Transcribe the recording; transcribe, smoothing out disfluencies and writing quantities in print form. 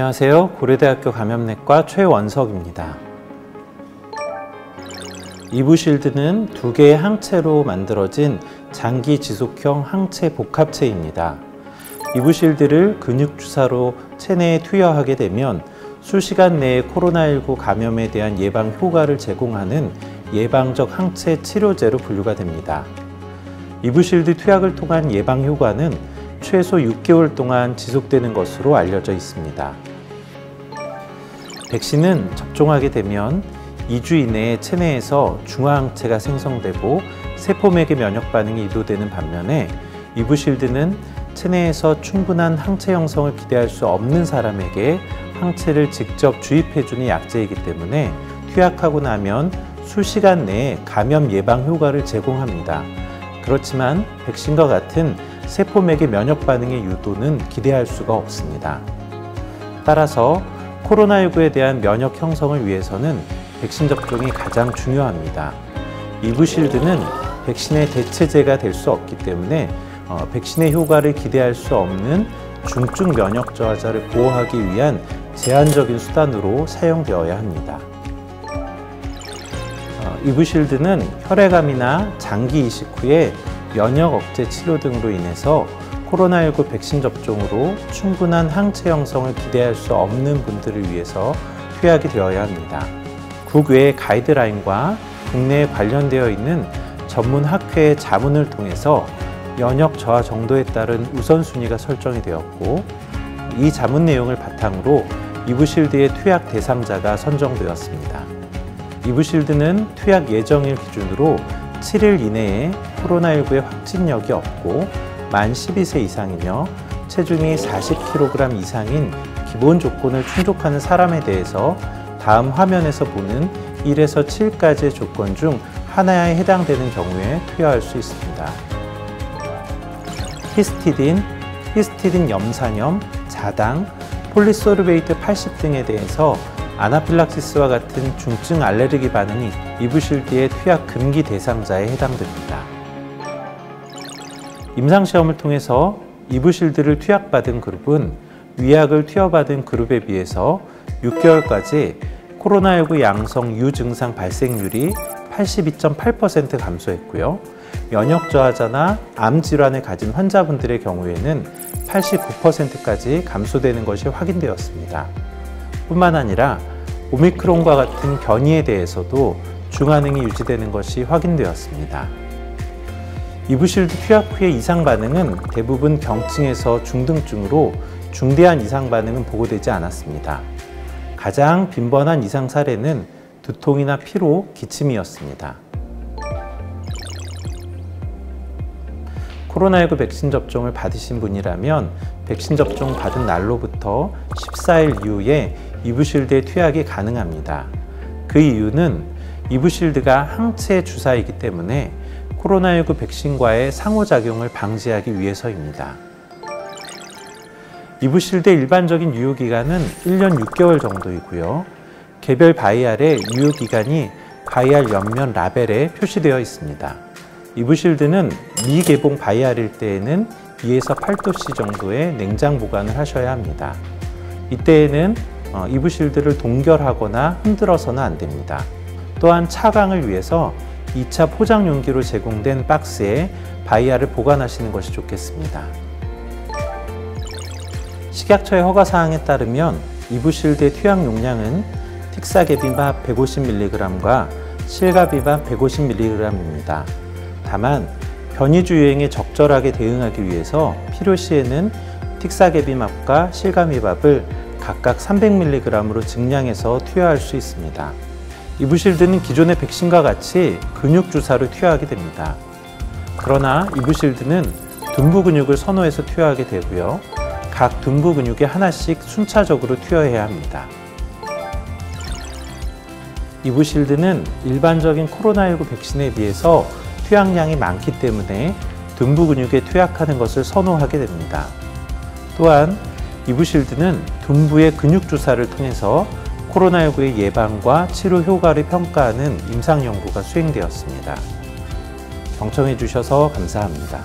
안녕하세요. 고려대학교 감염내과 최원석입니다. 이브실드는 두 개의 항체로 만들어진 장기 지속형 항체 복합체입니다. 이브실드를 근육 주사로 체내에 투여하게 되면 수시간 내에 코로나19 감염에 대한 예방 효과를 제공하는 예방적 항체 치료제로 분류가 됩니다. 이브실드 투약을 통한 예방 효과는 최소 6개월 동안 지속되는 것으로 알려져 있습니다. 백신은 접종하게 되면 2주 이내에 체내에서 중화항체가 생성되고 세포맥의 면역 반응이 유도되는 반면에 이브실드는 체내에서 충분한 항체 형성을 기대할 수 없는 사람에게 항체를 직접 주입해주는 약제이기 때문에 투약하고 나면 수시간 내에 감염 예방 효과를 제공합니다. 그렇지만 백신과 같은 세포맥의 면역 반응의 유도는 기대할 수가 없습니다. 따라서 코로나19에 대한 면역 형성을 위해서는 백신 접종이 가장 중요합니다. 이브실드는 백신의 대체제가 될 수 없기 때문에 백신의 효과를 기대할 수 없는 중증 면역 저하자를 보호하기 위한 제한적인 수단으로 사용되어야 합니다. 이브실드는 혈액암이나 장기 이식 후에 면역 억제 치료 등으로 인해서 코로나19 백신 접종으로 충분한 항체 형성을 기대할 수 없는 분들을 위해서 투약이 되어야 합니다. 국외의 가이드라인과 국내에 관련되어 있는 전문 학회의 자문을 통해서 면역 저하 정도에 따른 우선순위가 설정이 되었고, 이 자문 내용을 바탕으로 이브실드의 투약 대상자가 선정되었습니다. 이브실드는 투약 예정일 기준으로 7일 이내에 코로나19의 확진력이 없고 만 12세 이상이며 체중이 40kg 이상인 기본 조건을 충족하는 사람에 대해서 다음 화면에서 보는 1에서 7가지의 조건 중 하나에 해당되는 경우에 투여할 수 있습니다. 히스티딘 염산염, 자당, 폴리소르베이트 80 등에 대해서 아나필락시스와 같은 중증 알레르기 반응이 이브실드의 투약 금기 대상자에 해당됩니다. 임상시험을 통해서 이브실드를 투약받은 그룹은 위약을 투여받은 그룹에 비해서 6개월까지 코로나19 양성 유증상 발생률이 82.8% 감소했고요. 면역 저하자나 암 질환을 가진 환자분들의 경우에는 89%까지 감소되는 것이 확인되었습니다. 뿐만 아니라 오미크론과 같은 변이에 대해서도 중환응이 유지되는 것이 확인되었습니다. 이브실드 투약 후의 이상 반응은 대부분 경증에서 중등증으로 중대한 이상 반응은 보고되지 않았습니다. 가장 빈번한 이상 사례는 두통이나 피로, 기침이었습니다. 코로나19 백신 접종을 받으신 분이라면 백신 접종 받은 날로부터 14일 이후에 이브실드의 투약이 가능합니다. 그 이유는 이브실드가 항체 주사이기 때문에 코로나19 백신과의 상호작용을 방지하기 위해서입니다. 이브실드의 일반적인 유효기간은 1년 6개월 정도이고요. 개별 바이알의 유효기간이 바이알 옆면 라벨에 표시되어 있습니다. 이브실드는 미개봉 바이알일 때에는 2에서 8도씨 정도의 냉장 보관을 하셔야 합니다. 이때에는 이브실드를 동결하거나 흔들어서는 안 됩니다. 또한 차강을 위해서 2차 포장 용기로 제공된 박스에 바이알을 보관하시는 것이 좋겠습니다. 식약처의 허가사항에 따르면 이브실드의 투약 용량은 틱사게비맙 150mg과 실가비맙 150mg입니다. 다만 변이주 유행에 적절하게 대응하기 위해서 필요시에는 틱사게비맙과 실가비맙을 각각 300mg으로 증량해서 투여할 수 있습니다. 이브실드는 기존의 백신과 같이 근육 주사로 투여하게 됩니다. 그러나 이브실드는 둔부 근육을 선호해서 투여하게 되고요. 각 둔부 근육에 하나씩 순차적으로 투여해야 합니다. 이브실드는 일반적인 코로나19 백신에 비해서 투약량이 많기 때문에 둔부 근육에 투약하는 것을 선호하게 됩니다. 또한 이브실드는 둔부의 근육 주사를 통해서 코로나19의 예방과 치료 효과를 평가하는 임상 연구가 수행되었습니다. 경청해 주셔서 감사합니다.